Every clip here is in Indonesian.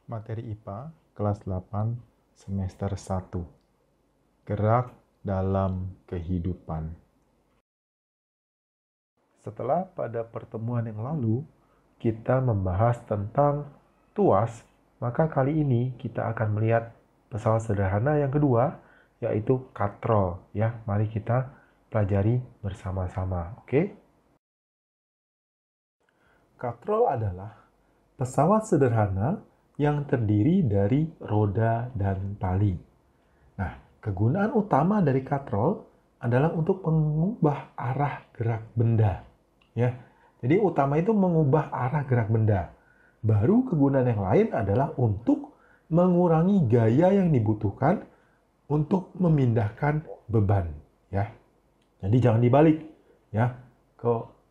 Materi IPA kelas 8 semester 1. Gerak dalam kehidupan. Setelah pada pertemuan yang lalu kita membahas tentang tuas, maka kali ini kita akan melihat pesawat sederhana yang kedua, yaitu katrol. Ya, mari kita pelajari bersama-sama. Oke? Katrol adalah pesawat sederhana yang terdiri dari roda dan tali. Nah, kegunaan utama dari katrol adalah untuk mengubah arah gerak benda. Ya, jadi utama itu mengubah arah gerak benda. Baru kegunaan yang lain adalah untuk mengurangi gaya yang dibutuhkan untuk memindahkan beban. Ya, jadi jangan dibalik. Ya,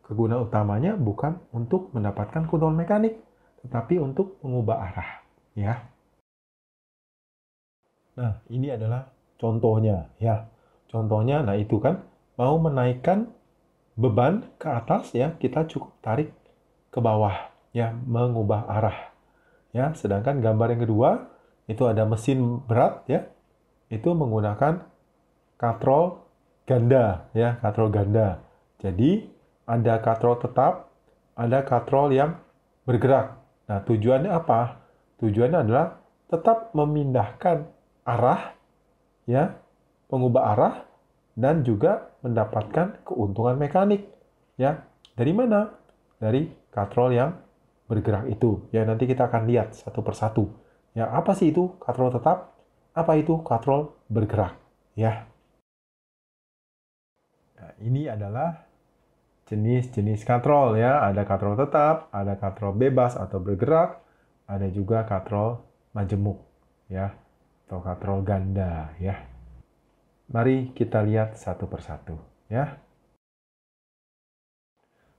kegunaan utamanya bukan untuk mendapatkan keuntungan mekanik, tetapi untuk mengubah arah. Ya. Nah, ini adalah contohnya. Ya, contohnya, nah itu kan mau menaikkan beban ke atas ya, kita cukup tarik ke bawah ya, mengubah arah. Ya, sedangkan gambar yang kedua itu ada mesin berat ya, itu menggunakan katrol ganda ya, katrol ganda. Jadi ada katrol tetap, ada katrol yang bergerak. Nah, tujuannya apa? Tujuannya adalah tetap memindahkan arah ya, mengubah arah dan juga mendapatkan keuntungan mekanik ya. Dari mana? Dari katrol yang bergerak itu. Ya, nanti kita akan lihat satu persatu. Ya, apa sih itu katrol tetap? Apa itu katrol bergerak? Ya. Nah, ini adalah jenis-jenis katrol ya. Ada katrol tetap, ada katrol bebas atau bergerak, ada juga katrol majemuk ya, atau katrol ganda ya. Mari kita lihat satu persatu ya.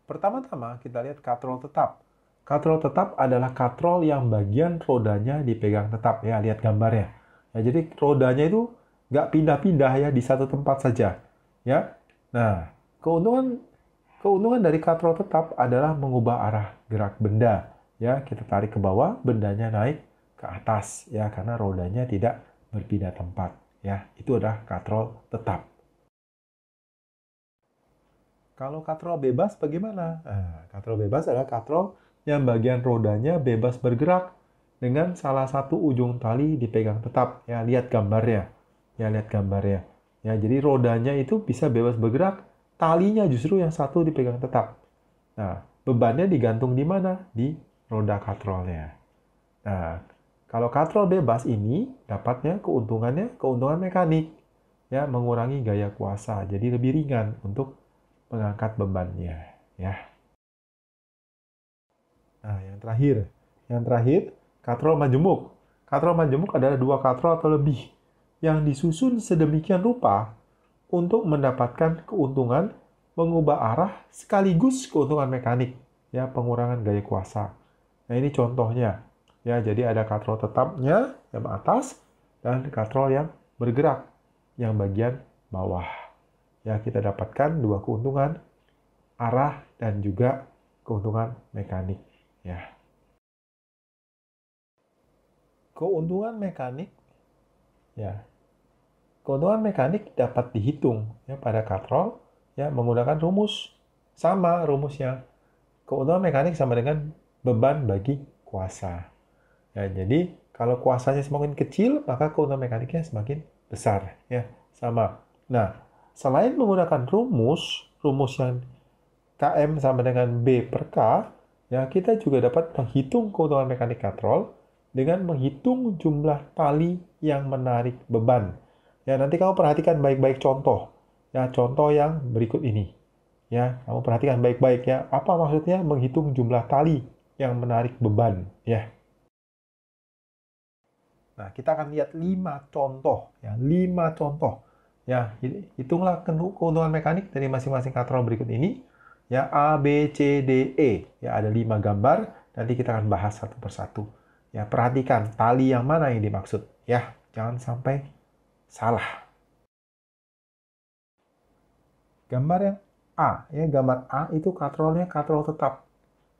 Pertama-tama kita lihat katrol tetap. Katrol tetap adalah katrol yang bagian rodanya dipegang tetap ya, lihat gambarnya. Ya, jadi rodanya itu nggak pindah-pindah ya, di satu tempat saja ya. Nah, keuntungan dari katrol tetap adalah mengubah arah gerak benda. Ya, kita tarik ke bawah, bendanya naik ke atas ya, karena rodanya tidak berpindah tempat. Ya, itu adalah katrol tetap. Kalau katrol bebas bagaimana? Nah, katrol bebas adalah katrol yang bagian rodanya bebas bergerak dengan salah satu ujung tali dipegang tetap. Ya, lihat gambarnya. Ya, lihat gambarnya. Ya, jadi rodanya itu bisa bebas bergerak, talinya justru yang satu dipegang tetap. Nah, bebannya digantung di mana? Di roda katrolnya. Nah, kalau katrol bebas ini dapatnya keuntungan mekanik. Ya, mengurangi gaya kuasa, jadi lebih ringan untuk mengangkat bebannya. Ya. Nah, yang terakhir, katrol majemuk. Katrol majemuk adalah dua katrol atau lebih yang disusun sedemikian rupa untuk mendapatkan keuntungan mengubah arah sekaligus keuntungan mekanik, ya, pengurangan gaya kuasa. Nah, ini contohnya. Ya, jadi ada katrol tetapnya yang atas dan katrol yang bergerak yang bagian bawah. Ya, kita dapatkan dua keuntungan, arah dan juga keuntungan mekanik. Ya. Keuntungan mekanik, ya. Keuntungan mekanik dapat dihitung ya pada katrol ya menggunakan rumus. Sama rumusnya. Keuntungan mekanik sama dengan beban bagi kuasa. Ya, jadi kalau kuasanya semakin kecil, maka keuntungan mekaniknya semakin besar ya, sama. Nah, selain menggunakan rumus yang Km sama dengan B per K, ya kita juga dapat menghitung keuntungan mekanik katrol dengan menghitung jumlah tali yang menarik beban. Ya, nanti kamu perhatikan baik-baik contoh. Ya, contoh yang berikut ini. Ya, kamu perhatikan baik-baik ya. Apa maksudnya menghitung jumlah tali yang menarik beban, ya. Nah, kita akan lihat 5 contoh, ya, 5 contoh. Ya, hitunglah keuntungan mekanik dari masing-masing katrol berikut ini. Ya, A, B, C, D, E. Ya, ada 5 gambar. Nanti kita akan bahas satu persatu. Ya, perhatikan tali yang mana yang dimaksud. Ya, jangan sampai salah. Gambar yang A, ya, gambar A itu katrolnya katrol tetap.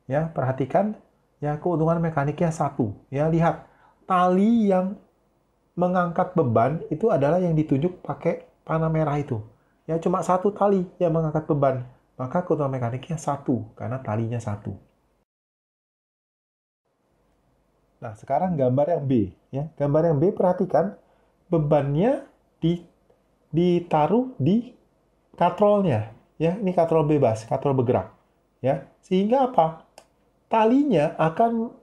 Ya, perhatikan ya keuntungan mekaniknya 1. Ya, lihat tali yang mengangkat beban itu adalah yang ditunjuk pakai panah merah itu. Ya, cuma satu tali yang mengangkat beban. Maka keuntungan mekaniknya satu, karena talinya satu. Nah, sekarang gambar yang B. Ya, gambar yang B, perhatikan bebannya ditaruh di katrolnya. Ya, ini katrol bebas, katrol bergerak. Ya, sehingga apa? Talinya akan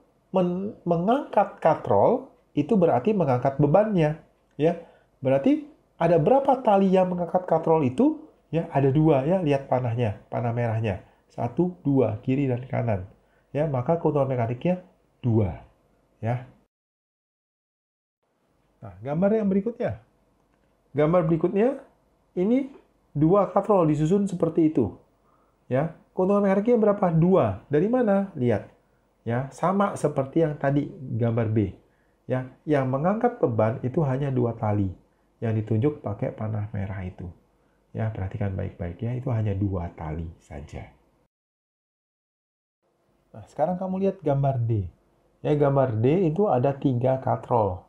mengangkat katrol, itu berarti mengangkat bebannya. Ya, berarti ada berapa tali yang mengangkat katrol itu? Ya, ada dua ya, lihat panahnya, panah merahnya. Satu, dua, kiri dan kanan. Ya, maka keuntungan mekaniknya dua. Ya. Nah, gambar yang berikutnya. Gambar berikutnya, ini dua katrol disusun seperti itu. Ya, keuntungan mekaniknya berapa? Dua. Dari mana? Lihat. Ya, sama seperti yang tadi gambar B. Ya, yang mengangkat beban itu hanya dua tali yang ditunjuk pakai panah merah itu. Ya, perhatikan baik-baik ya, itu hanya dua tali saja. Nah, sekarang kamu lihat gambar D. Ya, gambar D itu ada tiga katrol.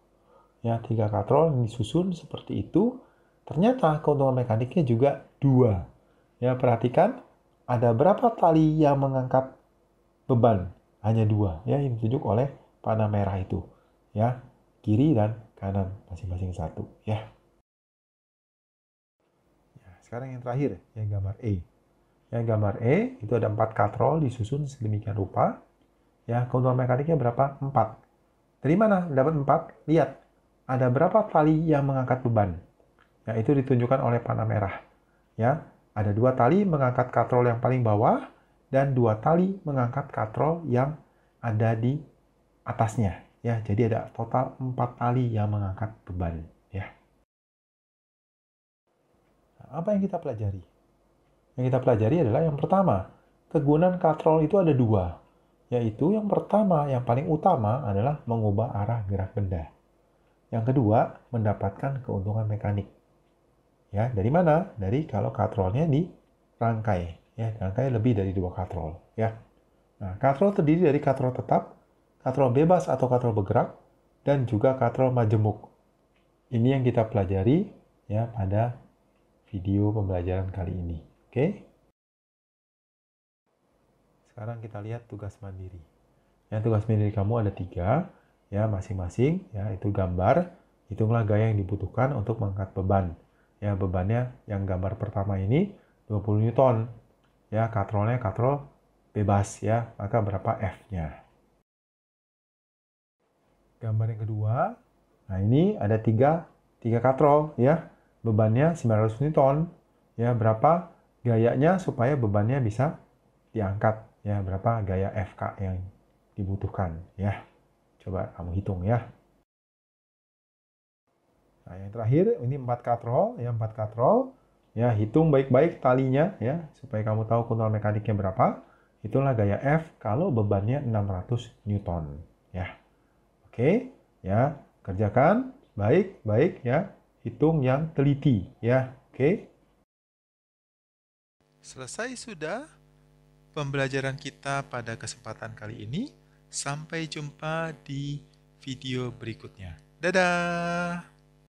Ya, tiga katrol yang disusun seperti itu. Ternyata keuntungan mekaniknya juga dua. Ya, perhatikan ada berapa tali yang mengangkat beban? Hanya dua, ya, yang ditunjuk oleh panah merah itu. Ya, kiri dan kanan masing-masing satu. Ya. Sekarang yang terakhir, yang gambar E. Yang gambar E itu ada 4 katrol disusun sedemikian rupa. Ya, keuntungan mekaniknya berapa? 4. Dari mana dapat 4? Lihat, ada berapa tali yang mengangkat beban? Ya, itu ditunjukkan oleh panah merah. Ya, ada dua tali mengangkat katrol yang paling bawah dan dua tali mengangkat katrol yang ada di atasnya. Ya, jadi ada total 4 tali yang mengangkat beban. Ya. Nah, apa yang kita pelajari? Yang kita pelajari adalah yang pertama, kegunaan katrol itu ada dua. Yaitu yang pertama, yang paling utama adalah mengubah arah gerak benda. Yang kedua, mendapatkan keuntungan mekanik. Ya, dari mana? Dari kalau katrolnya dirangkai. Ya, rangkai lebih dari dua katrol. Ya. Nah, katrol terdiri dari katrol tetap, katrol bebas atau katrol bergerak, dan juga katrol majemuk. Ini yang kita pelajari ya pada video pembelajaran kali ini. Oke? Sekarang kita lihat tugas mandiri. Ya, tugas mandiri kamu ada 3, ya, masing-masing, ya, itu gambar, hitunglah gaya yang dibutuhkan untuk mengangkat beban. Ya, bebannya yang gambar pertama ini 20 Newton. Ya, katrolnya katrol bebas, ya, maka berapa F-nya. Gambar yang kedua, nah ini ada 3 katrol, ya, bebannya 900 Newton. Ya, berapa gayanya supaya bebannya bisa diangkat, ya, berapa gaya FK yang dibutuhkan, ya. Coba kamu hitung ya. Nah, yang terakhir ini 4 katrol, ya, 4 katrol. Ya, hitung baik-baik talinya ya supaya kamu tahu keuntungan mekaniknya berapa. Itulah gaya F kalau bebannya 600 Newton, ya. Oke, ya. Kerjakan baik-baik ya. Hitung yang teliti, ya. Oke. Selesai sudah pembelajaran kita pada kesempatan kali ini. Sampai jumpa di video berikutnya. Dadah!